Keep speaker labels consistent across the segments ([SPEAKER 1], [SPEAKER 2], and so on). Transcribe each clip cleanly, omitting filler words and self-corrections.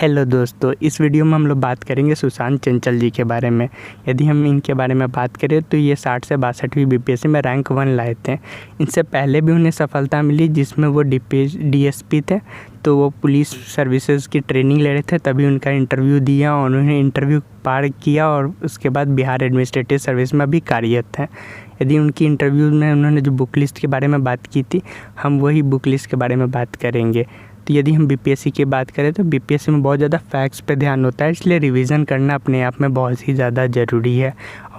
[SPEAKER 1] Hello दोस्तों, इस video में हम लोग बात करेंगे सुशांत चंचल जी के बारे में। यदि हम इनके बारे में बात करें तो ये 60 से 62वीं बीपीएससी में रैंक 1 लाए थे। इनसे पहले भी उन्हें सफलता मिली जिसमें वो डीएसपी थे, तो वो पुलिस सर्विसेज की ट्रेनिंग ले रहे थे, तभी उनका इंटरव्यू दिया और उन्होंने इंटरव्यू पार किया और उसके बाद बिहार एडमिनिस्ट्रेटिव सर्विस में भी कार्यरत हैं। यदि उनकी इंटरव्यू में उन्होंने जो बुक लिस्ट के बारे में बात की थी, हम वही बुक लिस्ट के बारे में बात करेंगे। तो यदि हम बीपीएससी की बात करें तो बीपीएससी में बहुत ज़्यादा फैक्ट्स पे ध्यान होता है, इसलिए रिवीजन करना अपने आप में बहुत ही ज़्यादा ज़रूरी है।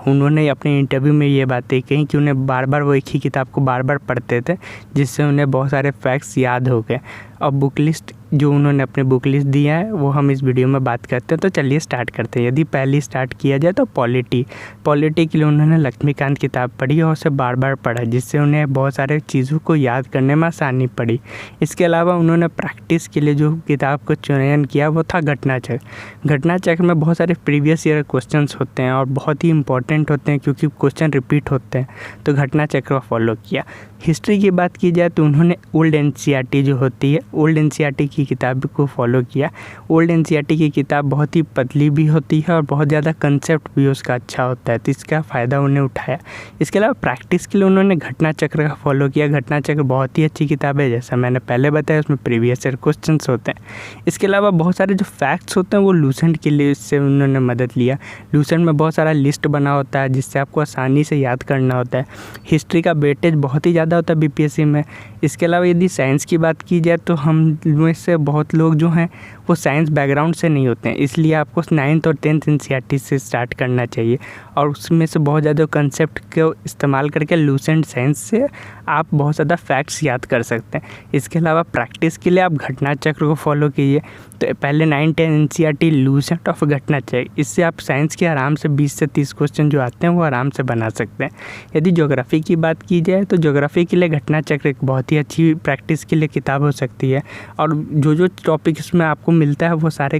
[SPEAKER 1] उन्होंने अपने इंटरव्यू में ये बातें कही कि उन्हें बार बार वो एक ही किताब को बार बार पढ़ते थे, जिससे उन्हें बहुत सारे फैक्ट्स याद हो गए। और बुक लिस्ट जो उन्होंने अपने बुक लिस्ट दिया है वो हम इस वीडियो में बात करते हैं। तो चलिए स्टार्ट करते हैं। यदि पहली स्टार्ट किया जाए तो पॉलिटी के लिए उन्होंने लक्ष्मीकांत किताब पढ़ी और उसे बार बार पढ़ा, जिससे उन्हें बहुत सारे चीज़ों को याद करने में आसानी पड़ी। इसके अलावा उन्होंने प्रैक्टिस के लिए जो किताब को चयन किया वो था घटना चक्र में बहुत सारे प्रीवियस ईयर क्वेश्चंस होते हैं और बहुत ही इंपॉर्टेंट होते हैं क्योंकि क्वेश्चन रिपीट होते हैं, तो घटना चक्र को फॉलो किया। हिस्ट्री की बात की जाए तो उन्होंने ओल्ड एनसीईआरटी जो होती है, ओल्ड एनसीईआरटी की किताब को फॉलो किया। ओल्ड एनसीईआरटी की किताब बहुत ही पतली भी होती है और बहुत ज़्यादा कंसेप्ट भी उसका अच्छा होता है, तो इसका फ़ायदा उन्हें उठाया। इसके अलावा प्रैक्टिस के लिए उन्होंने घटना चक्र का फॉलो किया। घटना चक्र बहुत ही अच्छी किताब है, जैसा मैंने पहले बताया, उसमें प्रीवियस ईयर क्वेश्चंस होते हैं। इसके अलावा बहुत सारे जो फैक्ट्स होते हैं वो लूसेंट के लिए इससे उन्होंने मदद लिया। लूसेंट में बहुत सारा लिस्ट बना होता है जिससे आपको आसानी से याद करना होता है। हिस्ट्री का वेटेज बहुत ही ज़्यादा होता है बीपीएससी में। इसके अलावा यदि साइंस की बात की जाए तो हम में से बहुत लोग जो हैं वो साइंस बैकग्राउंड से नहीं होते हैं, इसलिए आपको 9th और 10th एनसीईआरटी से स्टार्ट करना चाहिए और उसमें से बहुत ज़्यादा कंसेप्ट को इस्तेमाल करके लूसेंट साइंस से आप बहुत ज़्यादा फैक्ट्स याद कर सकते हैं। इसके अलावा प्रैक्टिस के लिए आप घटना चक्र को फॉलो कीजिए। तो पहले 9-10 एनसीईआरटी लूसेंट और घटना चक्र, इससे आप साइंस के आराम से 20 से 30 क्वेश्चन जो आते हैं वो आराम से बना सकते हैं। यदि ज्योग्राफी की बात की जाए तो ज्योग्राफी के लिए घटना चक्र एक बहुत ही अच्छी प्रैक्टिस के लिए किताब हो सकती है और जो टॉपिक इसमें आपको मिलता है वो सारे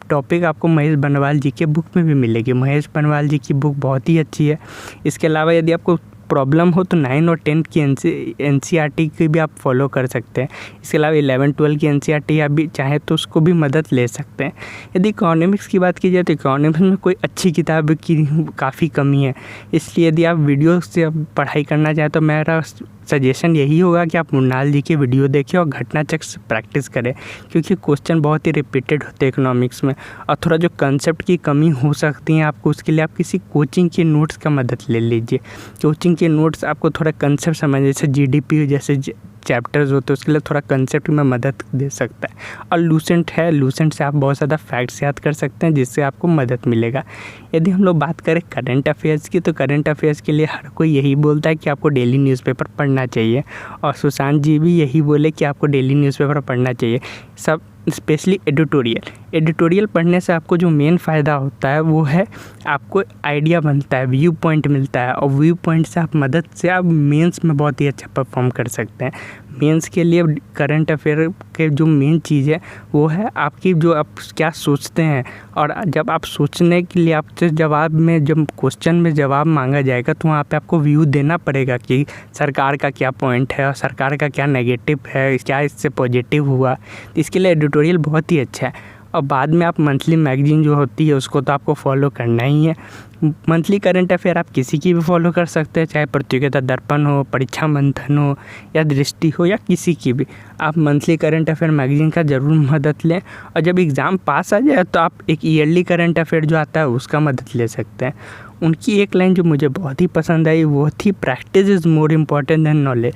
[SPEAKER 1] टॉपिक आपको महेश बनवाल जी के बुक में भी मिलेगी। महेश बनवाल जी की बुक बहुत ही अच्छी है। इसके अलावा यदि आपको प्रॉब्लम हो तो 9 और 10 की एनसीईआरटी की भी आप फॉलो कर सकते हैं। इसके अलावा 11-12 की एनसीईआरटी आप भी चाहे तो उसको भी मदद ले सकते हैं। यदि इकोनॉमिक्स की बात की जाए तो इकोनॉमिक्स में कोई अच्छी किताब की काफ़ी कमी है, इसलिए यदि आप वीडियो से पढ़ाई करना चाहें तो मेरा सजेशन यही होगा कि आप मुन्नाल जी के वीडियो देखें और घटना चक्र से प्रैक्टिस करें, क्योंकि क्वेश्चन बहुत ही रिपीटेड होते हैं इकोनॉमिक्स में और थोड़ा जो कंसेप्ट की कमी हो सकती है आपको, उसके लिए आप किसी कोचिंग के नोट्स का मदद ले लीजिए। कोचिंग के नोट्स आपको थोड़ा कंसेप्ट समझ, जैसे जीडीपी जैसे चैप्टर्स होते हैं उसके लिए थोड़ा कंसेप्ट में मदद दे सकता है। और लूसेंट से आप बहुत ज़्यादा फैक्ट्स याद कर सकते हैं जिससे आपको मदद मिलेगा। यदि हम लोग बात करें करंट अफेयर्स की तो करंट अफेयर्स के लिए हर कोई यही बोलता है कि आपको डेली न्यूज़पेपर पढ़ना चाहिए और सुशांत जी भी यही बोले कि आपको डेली न्यूज़पेपर पढ़ना चाहिए। सब स्पेशली एडिटोरियल पढ़ने से आपको जो मेन फ़ायदा होता है वो है आपको आइडिया बनता है, व्यू पॉइंट मिलता है और व्यू पॉइंट से आप मदद से आप मेंस में बहुत ही अच्छा परफॉर्म कर सकते हैं। मेंस के लिए करंट अफेयर के जो मेन चीज़ है वो है आपकी जो आप क्या सोचते हैं, और जब आप सोचने के लिए आपसे जवाब में जब क्वेश्चन में जवाब मांगा जाएगा तो वहाँ पे आपको व्यू देना पड़ेगा कि सरकार का क्या पॉइंट है और सरकार का क्या नेगेटिव है, क्या इससे पॉजिटिव हुआ। तो इसके लिए एडिटोरियल बहुत ही अच्छा है। और बाद में आप मंथली मैगजीन जो होती है उसको तो आपको फॉलो करना ही है। मंथली करंट अफेयर आप किसी की भी फॉलो कर सकते हैं, चाहे प्रतियोगिता दर्पण हो, परीक्षा मंथन हो या दृष्टि हो या किसी की भी। आप मंथली करंट अफेयर मैगजीन का ज़रूर मदद लें और जब एग्ज़ाम पास आ जाए तो आप एक ईयरली करंट अफेयर जो आता है उसका मदद ले सकते हैं। उनकी एक लाइन जो मुझे बहुत ही पसंद आई वो थी, practice is more important than knowledge.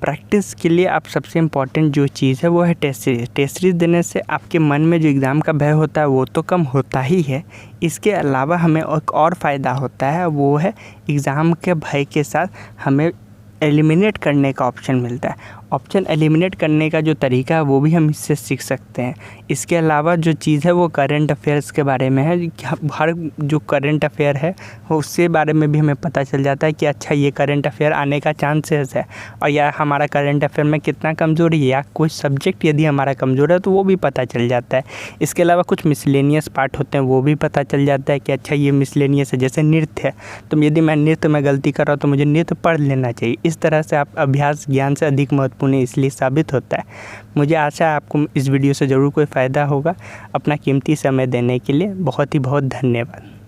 [SPEAKER 1] Practice के लिए आप सबसे इम्पॉर्टेंट जो चीज़ है वो है टेस्ट सीरीज। टेस्ट सीरीज देने से आपके मन में जो एग्ज़ाम का भय होता है वो तो कम होता ही है, इसके अलावा हमें एक और फ़ायदा होता है, वो है एग्ज़ाम के भय के साथ हमें एलिमिनेट करने का ऑप्शन मिलता है। ऑप्शन एलिमिनेट करने का जो तरीका है वो भी हम इससे सीख सकते हैं। इसके अलावा जो चीज़ है वो करंट अफेयर्स के बारे में है, हर जो करंट अफेयर है वो उसके बारे में भी हमें पता चल जाता है कि अच्छा ये करंट अफेयर आने का चांसेस है और या हमारा करंट अफेयर में कितना कमज़ोर है या कोई सब्जेक्ट यदि हमारा कमज़ोर है तो वो भी पता चल जाता है। इसके अलावा कुछ मिसलेनियस पार्ट होते हैं वो भी पता चल जाता है कि अच्छा ये मिसलेनियस है, जैसे नृत्य है तो यदि मैं नृत्य में गलती कर रहा हूँ तो मुझे नृत्य पढ़ लेना चाहिए। इस तरह से आप अभ्यास ज्ञान से अधिक महत्वपूर्ण इसलिए साबित होता है। मुझे आशा है आपको इस वीडियो से ज़रूर कोई फ़ायदा फ़ायदा होगा। अपना कीमती समय देने के लिए बहुत ही बहुत धन्यवाद।